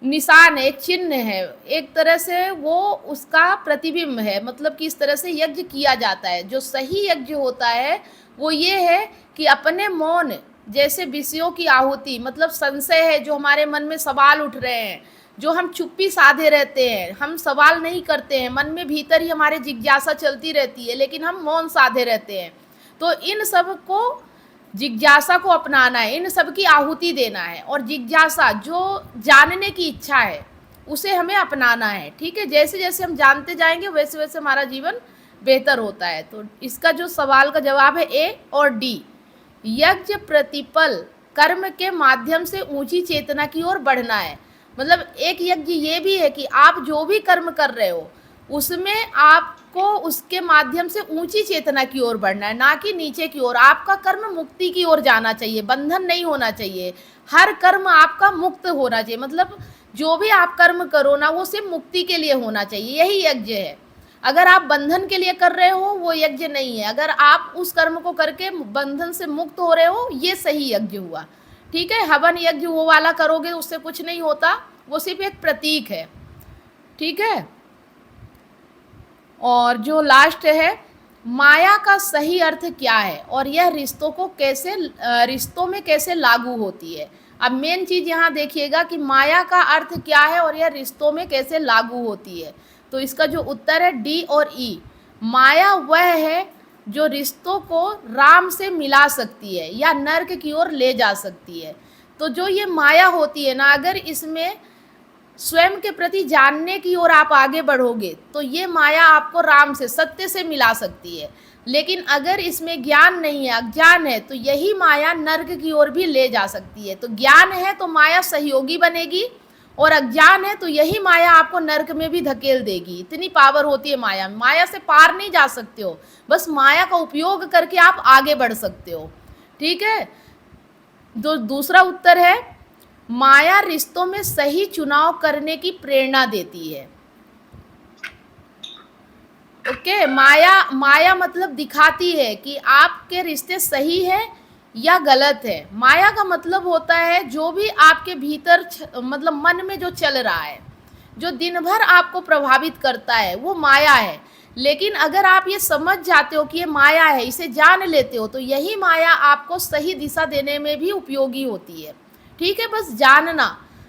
निशान है, एक चिन्ह है, एक तरह से वो उसका प्रतिबिंब है, मतलब कि इस तरह से यज्ञ किया जाता है। जो सही यज्ञ होता है वो ये है कि अपने मौन जैसे विषयों की आहुति, मतलब संशय है, जो हमारे मन में सवाल उठ रहे हैं, जो हम चुप्पी साधे रहते हैं, हम सवाल नहीं करते हैं, मन में भीतर ही हमारे जिज्ञासा चलती रहती है, लेकिन हम मौन साधे रहते हैं। तो इन सब को, जिज्ञासा को अपनाना है, इन सब की आहुति देना है, और जिज्ञासा जो जानने की इच्छा है उसे हमें अपनाना है। ठीक है, जैसे जैसे हम जानते जाएंगे वैसे वैसे हमारा जीवन बेहतर होता है। तो इसका जो सवाल का जवाब है ए और डी। यज्ञ प्रतिपल कर्म के माध्यम से ऊंची चेतना की ओर बढ़ना है। मतलब एक यज्ञ ये भी है कि आप जो भी कर्म कर रहे हो उसमें आपको उसके माध्यम से ऊंची चेतना की ओर बढ़ना है, ना कि नीचे की ओर। आपका कर्म मुक्ति की ओर जाना चाहिए, बंधन नहीं होना चाहिए। हर कर्म आपका मुक्त होना चाहिए, मतलब जो भी आप कर्म करो ना, वो सिर्फ मुक्ति के लिए होना चाहिए, यही यज्ञ है। अगर आप बंधन के लिए कर रहे हो वो यज्ञ नहीं है। अगर आप उस कर्म को करके बंधन से मुक्त हो रहे हो, ये सही यज्ञ हुआ। ठीक है, हवन यज्ञ वो वाला करोगे उससे कुछ नहीं होता, वो सिर्फ एक प्रतीक है। ठीक है, और जो लास्ट है, माया का सही अर्थ क्या है और यह रिश्तों में कैसे लागू होती है। अब मेन चीज़ यहाँ देखिएगा कि माया का अर्थ क्या है और यह रिश्तों में कैसे लागू होती है। तो इसका जो उत्तर है डी और ई। माया वह है जो रिश्तों को राम से मिला सकती है या नर्क की ओर ले जा सकती है। तो जो ये माया होती है ना, अगर इसमें स्वयं के प्रति जानने की ओर आप आगे बढ़ोगे तो ये माया आपको राम से, सत्य से मिला सकती है। लेकिन अगर इसमें ज्ञान नहीं है, अज्ञान है, तो यही माया नर्क की ओर भी ले जा सकती है। तो ज्ञान है तो माया सहयोगी बनेगी, और अज्ञान है तो यही माया आपको नर्क में भी धकेल देगी। इतनी पावर होती है माया। माया से पार नहीं जा सकते हो, बस माया का उपयोग करके आप आगे बढ़ सकते हो। ठीक है, दूसरा उत्तर है, माया रिश्तों में सही चुनाव करने की प्रेरणा देती है। ओके, माया मतलब दिखाती है कि आपके रिश्ते सही है या गलत है। माया का मतलब होता है जो भी आपके भीतर मतलब मन में जो चल रहा है, जो दिन भर आपको प्रभावित करता है, वो माया है। लेकिन अगर आप ये समझ जाते हो कि ये माया है, इसे जान लेते हो, तो यही माया आपको सही दिशा देने में भी उपयोगी होती है। ठीक है, बस जानना।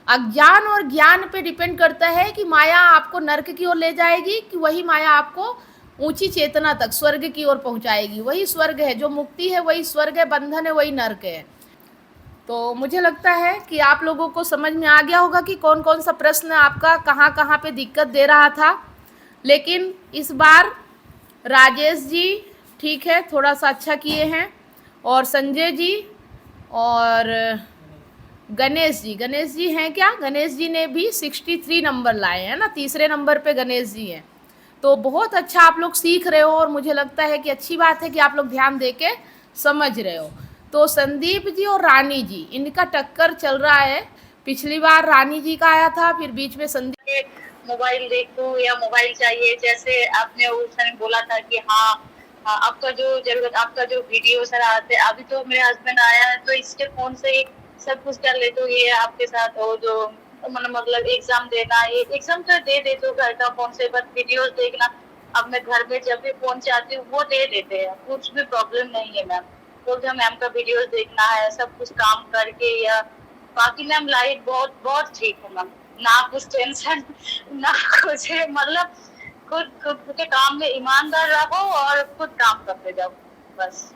अज्ञान और ज्ञान पे डिपेंड करता है कि माया आपको नरक की ओर ले जाएगी कि वही माया आपको ऊंची चेतना तक स्वर्ग की ओर पहुंचाएगी। वही स्वर्ग है, जो मुक्ति है वही स्वर्ग है, बंधन है वही नरक है। तो मुझे लगता है कि आप लोगों को समझ में आ गया होगा कि कौन कौन सा प्रश्न आपका कहाँ कहाँ पे दिक्कत दे रहा था। लेकिन इस बार राजेश जी ठीक है, थोड़ा सा अच्छा किए हैं, और संजय जी और गणेश जी हैं क्या? गणेश जी ने भी 63 नंबर लाए हैं ना, तीसरे नंबर पे गणेश जी हैं। तो बहुत अच्छा आप लोग सीख रहे हो, और मुझे लगता है कि अच्छी बात है कि आप लोग ध्यान दे के समझ रहे हो। तो संदीप जी और रानी जी, इनका टक्कर चल रहा है। पिछली बार रानी जी का आया था, फिर बीच में संदीप। मोबाइल देखूं या मोबाइल चाहिए, जैसे आपने उस समय बोला था कि हाँ, आपका जो जरूरत, आपका जो वीडियो सर आते, अभी तो मेरे हस्बैंड आया है तो इसके फोन से ही सब कुछ कर लेते हो। ये आपके साथ हो जो मतलब एग्जाम देना, ये एग्जाम तो दे देते हो घर का फोन से, बट वीडियोस देखना अब मैं घर में जब भी फोन चाहती हूँ वो दे देते हैं, कुछ भी प्रॉब्लम नहीं है मैम। बोलते हैं मैम का वीडियोस देखना है, सब कुछ काम करके, या बाकी मैम लाइफ बहुत बहुत ठीक है मैम, ना कुछ टेंशन ना कुछ, मतलब खुद खुद के काम में ईमानदार रहो और खुद काम करते जाओ बस।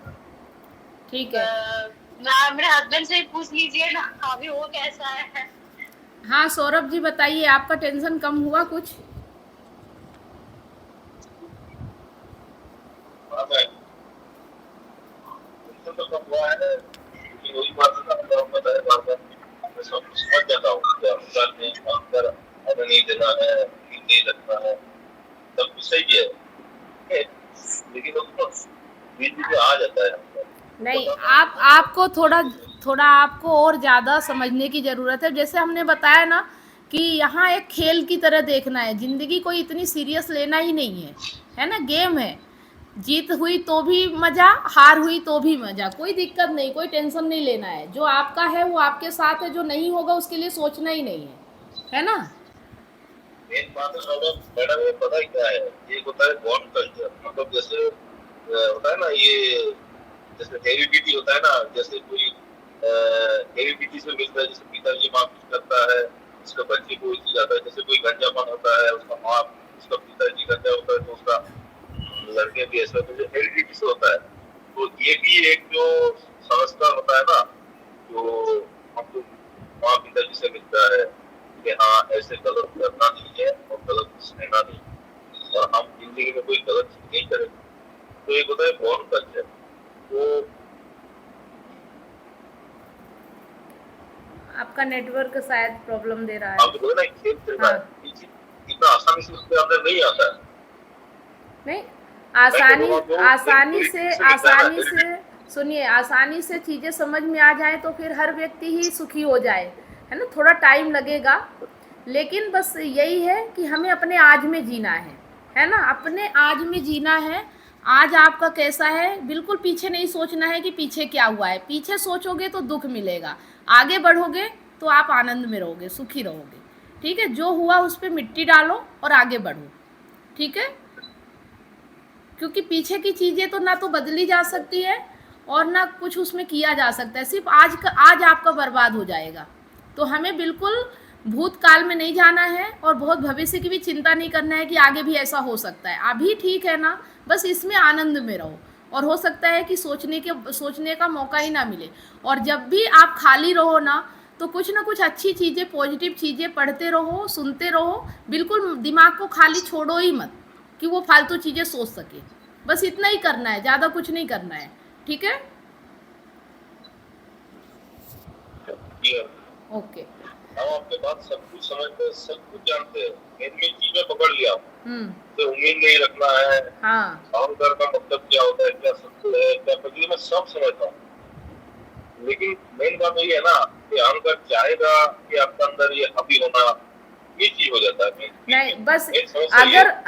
ठीक है। ना मेरे हस्बैंड से ही पूछ लीजिए ना अभी वो कैसा है। हाँ सौरभ जी बताइए, आपका टेंशन कम हुआ कुछ? हाँ मैं टेंशन तो कम हुआ है, लेकिन वही बात है ना, मैं बताया बार बार, मैं सब कुछ समझ जाता हूँ कि अनुसार नहीं काम कर, हमें नहीं देना है, नहीं रखना है, सब कुछ सही है, लेकिन वो बीच बीच में आ जाता है। नहीं, आपको थोड़ा थोड़ा आपको और ज़्यादा समझने की ज़रूरत है। जैसे हमने बताया ना कि यहाँ एक खेल की तरह देखना है, ज़िंदगी कोई इतनी सीरियस लेना ही नहीं है ना, गेम है। जीत हुई तो भी मज़ा, हार हुई तो भी मज़ा, कोई दिक्कत नहीं, कोई टेंशन नहीं लेना है। जो आपका है वो आपके साथ है, जो नहीं होगा उसके लिए सोचना ही नहीं है ना। मेन बात है मैडम, ये पता ही क्या है, एक होता है बॉन्ड कल्चर, मतलब जैसे होता है ना ये, जैसे हेरिडिटी होता है ना, जैसे कोई हेरिडिटी से मिलता है, जैसे पिताजी माँ कुछ करता है उसका बच्चे को इसी जाता है, जैसे कोई गंजापन होता है उसका माँ, उसका पिताजी गंजा होता है तो उसका लड़के भी ऐसा, तो हेरिडिटी से होता है। तो ये भी एक जो संस्कार होता है ना, जो हमको माँ पिताजी से मिलता है कि हाँ ऐसे गलत करना नहीं है और गलत सहना नहीं है, और हम जिंदगी में कोई गलत चीज नहीं करेंगे। तो एक होता है बॉन्ड कल्चर, तो आपका नेटवर्क शायद प्रॉब्लम दे रहा है। आप जो है ना खेल खेलना है, इतना आसानी से उसके अंदर नहीं आता है। नहीं, आसानी से सुनिए, आसानी से चीज़ें समझ में आ जाए तो फिर हर व्यक्ति ही सुखी हो जाए, है ना। थोड़ा टाइम लगेगा, लेकिन बस यही है कि हमें अपने आज में जीना है ना, अपने आज में जीना है। आज आपका कैसा है, बिल्कुल पीछे नहीं सोचना है कि पीछे क्या हुआ है। पीछे सोचोगे तो दुख मिलेगा, आगे बढ़ोगे तो आप आनंद में रहोगे, सुखी रहोगे। ठीक है, जो हुआ उस पर मिट्टी डालो और आगे बढ़ो। ठीक है, क्योंकि पीछे की चीज़ें तो ना तो बदली जा सकती है और ना कुछ उसमें किया जा सकता है, सिर्फ आज आपका बर्बाद हो जाएगा। तो हमें बिल्कुल भूतकाल में नहीं जाना है और बहुत भविष्य की भी चिंता नहीं करना है कि आगे भी ऐसा हो सकता है। अभी ठीक है ना, बस इसमें आनंद में रहो, और हो सकता है कि सोचने का मौका ही ना मिले। और जब भी आप खाली रहो ना, तो कुछ ना कुछ अच्छी चीज़ें, पॉजिटिव चीज़ें पढ़ते रहो, सुनते रहो। बिल्कुल दिमाग को खाली छोड़ो ही मत कि वो फालतू चीज़ें सोच सके। बस इतना ही करना है, ज़्यादा कुछ नहीं करना है। ठीक है, ओके। हम आपके बात सब कुछ समझते हैं, सब कुछ जानते हैं, मेन चीजें पकड़ लिया, तो उम्मीद नहीं रखना है, हाँ, अहंकार का मतलब क्या होता है, क्या सत्य है, क्या प्रकृति, मैं सब समझता हूँ। लेकिन मेन बात यही है ना कि अहंकार चाहेगा कि आपके अंदर ये हावी होना, ये चीज हो जाता है। नहीं, बस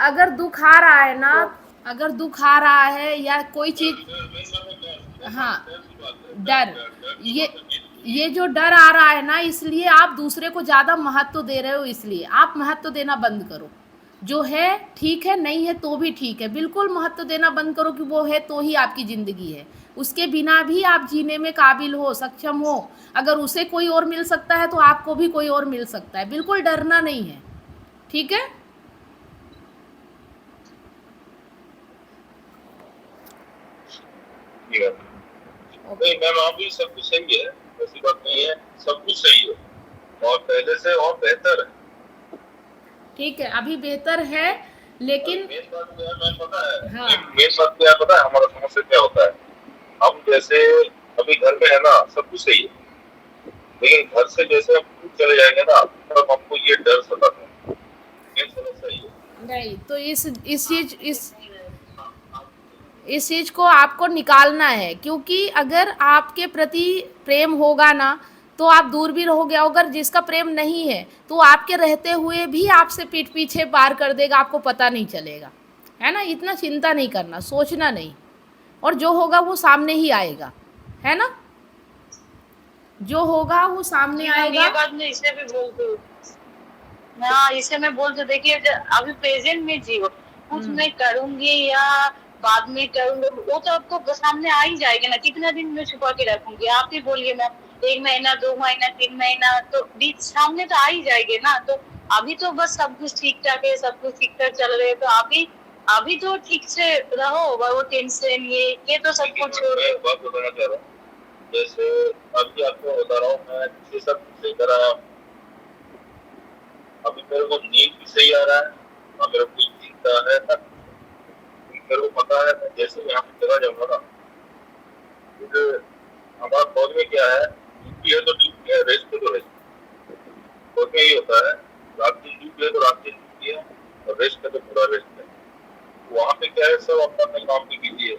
अगर दुख आ रहा है ना, अगर दुख आ रहा है या कोई चीज, हाँ, डर, ये जो डर आ रहा है ना, इसलिए आप दूसरे को ज़्यादा महत्व दे रहे हो, इसलिए आप महत्व देना बंद करो। जो है ठीक है, नहीं है तो भी ठीक है, बिल्कुल महत्व देना बंद करो कि वो है तो ही आपकी ज़िंदगी है, उसके बिना भी आप जीने में काबिल हो, सक्षम हो। अगर उसे कोई और मिल सकता है तो आपको भी कोई और मिल सकता है, बिल्कुल डरना नहीं है, ठीक है। ठीक है। नहीं मैम, आप भी सब कुछ सही है, ऐसी बात नहीं है, सब कुछ सही है और पहले से और बेहतर है। ठीक है, अभी बेहतर है, लेकिन मेन बात क्या है मैम पता है, हाँ मेन बात क्या है पता है, हमारा समस्या क्या होता है, हम जैसे अभी घर में है ना सब कुछ सही है, लेकिन घर से जैसे हम दूर चले जाएंगे ना तब हमको ये डर सताता है। मेन समस्या ये है। नहीं, तो इस चीज़ को आपको निकालना है, क्योंकि अगर आपके प्रति प्रेम होगा ना तो आप दूर भी रहोगे, अगर जिसका प्रेम नहीं है तो आपके रहते हुए भी आपसे पीठ पीछे पार कर देगा, आपको पता नहीं चलेगा, है ना। इतना चिंता नहीं करना, सोचना नहीं, और जो होगा वो सामने ही आएगा, है ना, जो होगा वो सामने जी मैम, आएगा। ये बात मैं इसे भी बोलती हूँ। हाँ, इसे मैं बोलती हूँ, देखिए अभी प्रेजेंट में जियो, कुछ मैं करूंगी या बाद में करूंगी वो तो आपको सामने आ ही जाएगा ना। कितना दिन में छुपा के रखूंगी, आप ही बोलिए मैम। 1 महीना, 2 महीना, 3 महीना तो बीच सामने तो आ ही जाएंगे ना। तो अभी तो बस सब कुछ ठीक ठाक है, सब कुछ ठीक ठाक चल रहे है, तो अभी अभी तो ठीक से रहो, वो टेंशन ये तो सब लेकिन कुछ मैं छोड़ो। एक बात बताना चाह रहा हूँ, जैसे अभी आपको बता रहा हूँ मैं, ये सब कुछ सही करा है, अभी मेरे को नींद भी सही आ रहा है, ना मेरे को कोई चिंता है ना कुछ। मेरे को पता है मैं जैसे यहाँ पे चला जाऊंगा ना, फिर हमारा फौज में क्या है, ड्यूटी है तो ड्यूटी है, रेस्ट है तो रेस्ट। फौज में यही होता है, रात दिन ड्यूटी है तो रात दिन ड्यूटी है, और रेस्ट है तो पूरा रेस्ट है। वहाँ पे क्या है, सब अपना अपने काम में बिजी है,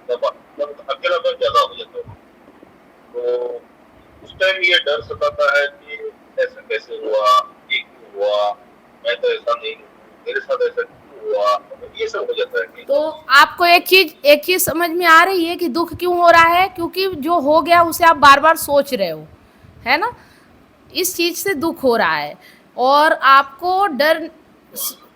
सब अकेला तो ज्यादा हो जाता है। तो उस टाइम ये डर सताता है कि ऐसा कैसे हुआ, ये क्यों हुआ, मैं तो ऐसा नहीं हूँ, मेरे साथ ऐसा क्यों हुआ, तो ये सब हो जाता है कि तो आपको एक चीज समझ में आ रही है कि दुख क्यों हो रहा है, क्योंकि जो हो गया उसे आप बार बार सोच रहे हो, है ना, इस चीज से दुख हो रहा है। और आपको डर, उसको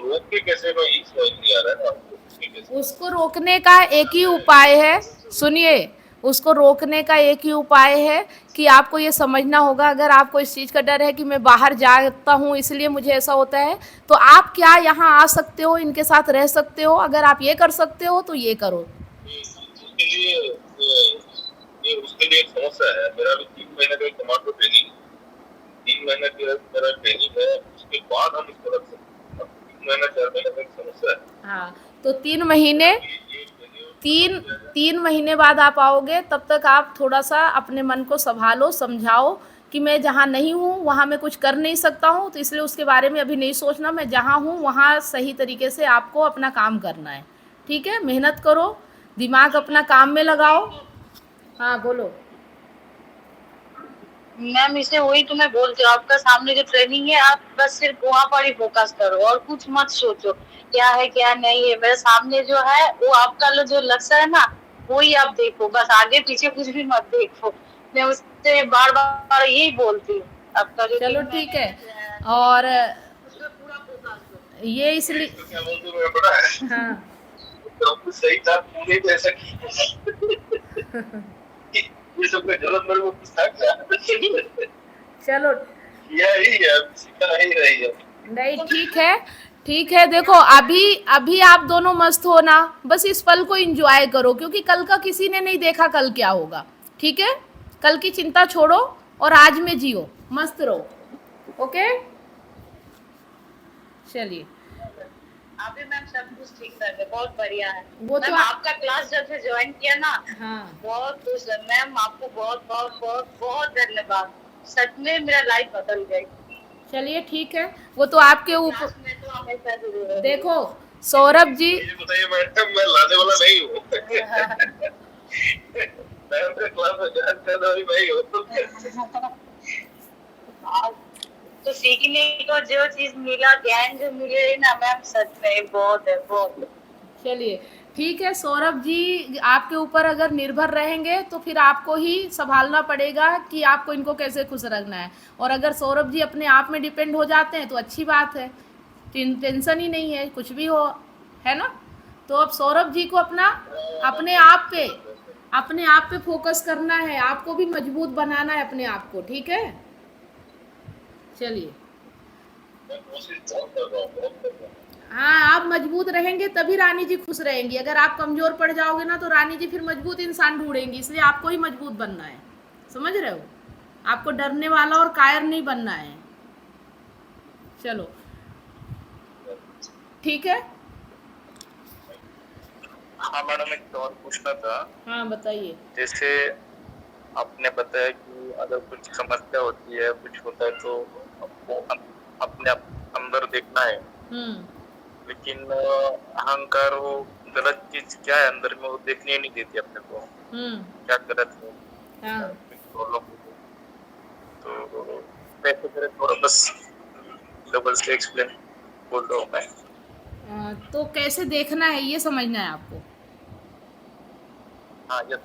रोक के कैसे, मैं यही समझ नहीं आ रहा है ना, उसको रोक के कैसे। उसको रोकने का एक ही उपाय है, सुनिए, उसको रोकने का एक ही उपाय है कि आपको ये समझना होगा, अगर आपको इस चीज़ का डर है कि मैं बाहर जाता हूँ इसलिए मुझे ऐसा होता है, तो आप क्या यहाँ आ सकते हो, इनके साथ रह सकते हो, अगर आप ये कर सकते हो तो ये करो। उसके लिए ये उसके लिए एक समस्या है, मेरा भी 3 महीने का कमांडो ट्रेनिंग, 3 महीने की मेरा ट्रेनिंग है, उसके बाद हम इसको रख सकते हैं। 3 महीना 4 महीने का एक समस्या है। हाँ, तो 3 महीने, ये ट्रेनिंग तीन खत्म किया जाए। 3 महीने बाद आप आओगे, तब तक आप थोड़ा सा अपने मन को संभालो, समझाओ कि मैं जहाँ नहीं हूँ वहाँ मैं कुछ कर नहीं सकता हूँ, तो इसलिए उसके बारे में अभी नहीं सोचना, मैं जहाँ हूँ वहाँ सही तरीके से आपको अपना काम करना है, ठीक है, मेहनत करो, दिमाग अपना काम में लगाओ। हाँ बोलो। मैम इसे वही तो मैं बोलती हूँ, आपका सामने जो ट्रेनिंग है आप बस सिर्फ वहाँ पर ही फोकस करो और कुछ मत सोचो क्या है क्या नहीं है। मेरे सामने जो है वो आपका जो लक्ष्य है ना, वही आप देखो, बस आगे पीछे कुछ भी मत देखो। मैं उससे बार बार यही बोलती हूँ, आपका जो चलो 3 महीने ठीक है, का जो है और उस पर पूरा फोकस दो। ये इसलिए, तो क्या बोलते हो, मैं पता है हाँ तो कुछ सही था, पूरे तो ऐसा ये सब का जरूरत मेरे को कुछ था क्या? चलो, यही है, सीखा ही रही है। नहीं ठीक है, ठीक है, देखो अभी अभी आप दोनों मस्त हो ना, बस इस पल को एंजॉय करो, क्योंकि कल का किसी ने नहीं देखा कल क्या होगा, ठीक है, कल की चिंता छोड़ो और आज में जियो, मस्त रहो, ओके, चलिए। अभी मैम सब कुछ ठीक ठाक है, बहुत बढ़िया है। वो तो मैम आपका क्लास जब से ज्वाइन किया ना, हाँ, बहुत खुश है मैम, आपको बहुत बहुत बहुत बहुत धन्यवाद। सच में मेरा लाइफ बदल गई। चलिए ठीक है, वो तो आपके ऊपर, क्लास में तो हमेशा जरूर रहेंगे। देखो सौरभ जी, ये बताइए मैडम, मैं लाने वाला नहीं हूँ। मैं उनके क्लास में ज्वाइन करने वाली नहीं हूँ। तो सीखने को जो चीज मिला, ज्ञान जो मिले ना मैम, सच में बहुत है बहुत। चलिए ठीक है सौरभ जी, आपके ऊपर अगर निर्भर रहेंगे तो फिर आपको ही संभालना पड़ेगा कि आपको इनको कैसे खुश रखना है। और अगर सौरभ जी अपने आप में डिपेंड हो जाते हैं तो अच्छी बात है, टेंशन ही नहीं है, कुछ भी हो, है ना। तो अब सौरभ जी को अपने आप पे अपने आप पे फोकस करना है, आपको भी मजबूत बनाना है अपने आप को, ठीक है। चलिए, मैं कोशिश बहुत कर रहा हूँ, बहुत कर रहा हूँ। हाँ, आप मजबूत रहेंगे तभी रानी जी खुश रहेंगी। अगर आप कमजोर पड़ जाओगे ना तो रानी जी फिर मजबूत इंसान ढूंढेंगी, इसलिए आपको ही मजबूत बनना है, समझ रहे हो। आपको डरने वाला और कायर नहीं बनना है। चलो, ठीक है। हाँ मैडम, एक और पूछना था। हाँ बताइए। जैसे आपने बताया कि अगर कुछ समस्या होती है, कुछ होता है तो आपको अपने अंदर देखना है, हम्म लेकिन अहंकार वो गलत चीज क्या है अंदर में वो देखने ही नहीं देती अपने को, हम्म क्या गलत है, हाँ, प्रॉब्लम हो तो कैसे करें, थोड़ा बस डबल से एक्सप्लेन बोल रहा हूँ मैं। तो कैसे देखना है ये समझना है आपको। हाँ यस।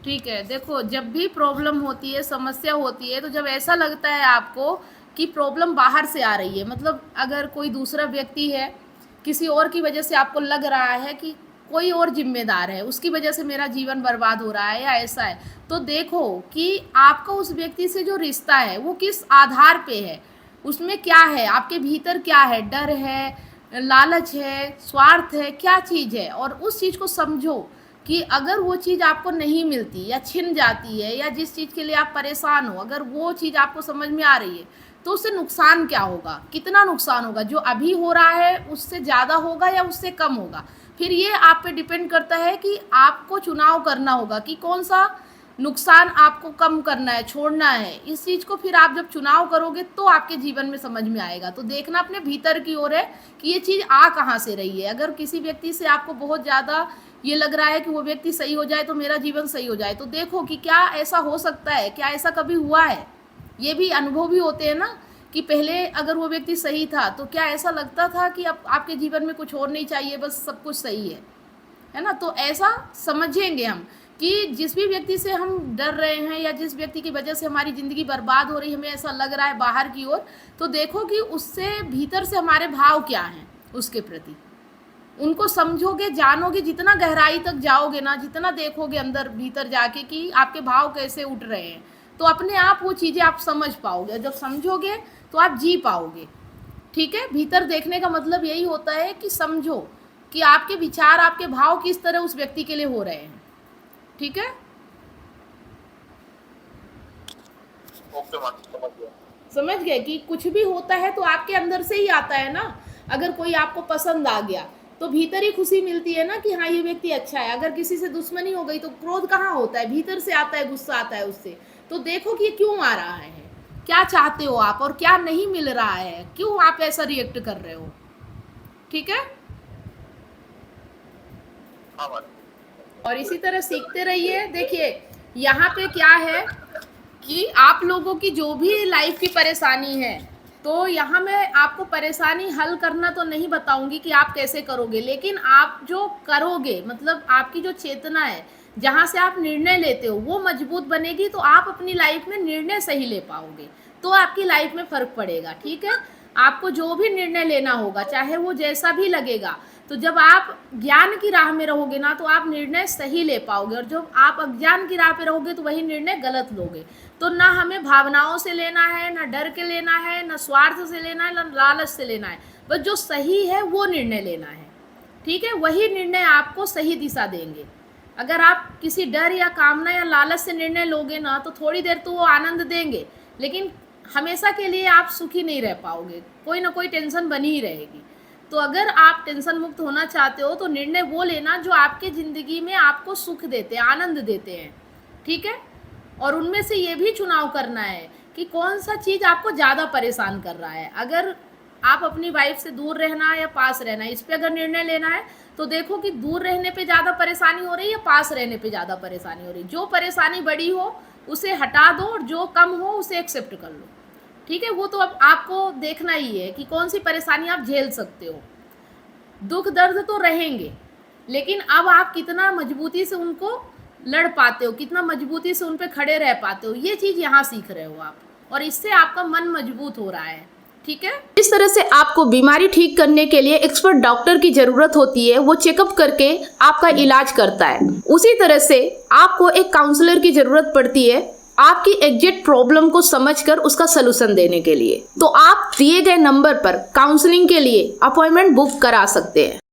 ठीक है, देखो जब भी प्रॉब्लम होती है, समस्या होती है, तो जब ऐसा लगता है आपको कि प्रॉब्लम बाहर से आ रही है, मतलब अगर कोई दूसरा व्यक्ति है, किसी और की वजह से आपको लग रहा है कि कोई और जिम्मेदार है, उसकी वजह से मेरा जीवन बर्बाद हो रहा है या ऐसा है, तो देखो कि आपका उस व्यक्ति से जो रिश्ता है वो किस आधार पे है, उसमें क्या है, आपके भीतर क्या है, डर है, लालच है, स्वार्थ है, क्या चीज़ है। और उस चीज़ को समझो कि अगर वो चीज़ आपको नहीं मिलती या छिन जाती है या जिस चीज़ के लिए आप परेशान हो, अगर वो चीज़ आपको समझ में आ रही है तो उससे नुकसान क्या होगा, कितना नुकसान होगा, जो अभी हो रहा है उससे ज़्यादा होगा या उससे कम होगा। फिर ये आप पे डिपेंड करता है कि आपको चुनाव करना होगा कि कौन सा नुकसान आपको कम करना है, छोड़ना है। इस चीज़ को फिर आप जब चुनाव करोगे तो आपके जीवन में समझ में आएगा। तो देखना अपने भीतर की ओर है कि ये चीज़ आ कहाँ से रही है। अगर किसी व्यक्ति से आपको बहुत ज़्यादा ये लग रहा है कि वो व्यक्ति सही हो जाए तो मेरा जीवन सही हो जाए, तो देखो कि क्या ऐसा हो सकता है, क्या ऐसा कभी हुआ है। ये भी अनुभव भी होते हैं ना कि पहले अगर वो व्यक्ति सही था तो क्या ऐसा लगता था कि अब आपके जीवन में कुछ और नहीं चाहिए, बस सब कुछ सही है ना। तो ऐसा समझेंगे हम कि जिस भी व्यक्ति से हम डर रहे हैं या जिस व्यक्ति की वजह से हमारी ज़िंदगी बर्बाद हो रही है, हमें ऐसा लग रहा है बाहर की ओर, तो देखो कि उससे भीतर से हमारे भाव क्या हैं उसके प्रति। उनको समझोगे, जानोगे, जितना गहराई तक जाओगे ना, जितना देखोगे अंदर भीतर जाके कि आपके भाव कैसे उठ रहे हैं, तो अपने आप वो चीज़ें आप समझ पाओगे। जब समझोगे तो आप जी पाओगे, ठीक है। भीतर देखने का मतलब यही होता है कि समझो कि आपके विचार, आपके भाव किस तरह उस व्यक्ति के लिए हो रहे हैं, ठीक है। ओके मैम, समझ गया। समझ गए कि कुछ भी होता है तो आपके अंदर से ही आता है ना। अगर कोई आपको पसंद आ गया तो भीतर ही खुशी मिलती है ना कि हाँ ये व्यक्ति अच्छा है। अगर किसी से दुश्मनी हो गई तो क्रोध कहाँ होता है, भीतर से आता है, गुस्सा आता है उससे। तो देखो कि ये क्यों आ रहा है, क्या चाहते हो आप और क्या नहीं मिल रहा है, क्यों आप ऐसा रिएक्ट कर रहे हो, ठीक है। हाँ मैडम। और इसी तरह सीखते रहिए। देखिए यहाँ पे क्या है कि आप लोगों की जो भी लाइफ की परेशानी है, तो यहाँ मैं आपको परेशानी हल करना तो नहीं बताऊंगी कि आप कैसे करोगे, लेकिन आप जो करोगे, मतलब आपकी जो चेतना है, जहाँ से आप निर्णय लेते हो वो मजबूत बनेगी, तो आप अपनी लाइफ में निर्णय सही ले पाओगे, तो आपकी लाइफ में फ़र्क पड़ेगा, ठीक है। आपको जो भी निर्णय लेना होगा, चाहे वो जैसा भी लगेगा, तो जब आप ज्ञान की राह में रहोगे ना तो आप निर्णय सही ले पाओगे, और जब आप अज्ञान की राह पे रहोगे तो वही निर्णय गलत लोगे। तो ना हमें भावनाओं से लेना है, ना डर के लेना है, ना स्वार्थ से लेना है, ना लालच से लेना है, बस जो सही है वो निर्णय लेना है, ठीक है। वही निर्णय आपको सही दिशा देंगे। अगर आप किसी डर या कामना या लालच से निर्णय लोगे ना तो थोड़ी देर तो वो आनंद देंगे, लेकिन हमेशा के लिए आप सुखी नहीं रह पाओगे, कोई ना कोई टेंशन बनी ही रहेगी। तो अगर आप टेंशन मुक्त होना चाहते हो तो निर्णय वो लेना जो आपके ज़िंदगी में आपको सुख देते हैं, आनंद देते हैं, ठीक है। और उनमें से ये भी चुनाव करना है कि कौन सा चीज़ आपको ज़्यादा परेशान कर रहा है। अगर आप अपनी वाइफ से दूर रहना है या पास रहना है, इस पर अगर निर्णय लेना है तो देखो कि दूर रहने पे ज़्यादा परेशानी हो रही है या पास रहने पे ज़्यादा परेशानी हो रही है। जो परेशानी बड़ी हो उसे हटा दो और जो कम हो उसे एक्सेप्ट कर लो, ठीक है। वो तो अब आपको देखना ही है कि कौन सी परेशानी आप झेल सकते हो। दुख दर्द तो रहेंगे, लेकिन अब आप कितना मजबूती से उनको लड़ पाते हो, कितना मजबूती से उन पे खड़े रह पाते हो, ये चीज़ यहाँ सीख रहे हो आप, और इससे आपका मन मजबूत हो रहा है। ठीक है, इस तरह से आपको बीमारी ठीक करने के लिए एक्सपर्ट डॉक्टर की ज़रूरत होती है, वो चेकअप करके आपका इलाज करता है। उसी तरह से आपको एक काउंसलर की ज़रूरत पड़ती है आपकी एग्जैक्ट प्रॉब्लम को समझकर उसका सलूशन देने के लिए। तो आप दिए गए नंबर पर काउंसलिंग के लिए अपॉइंटमेंट बुक करा सकते हैं।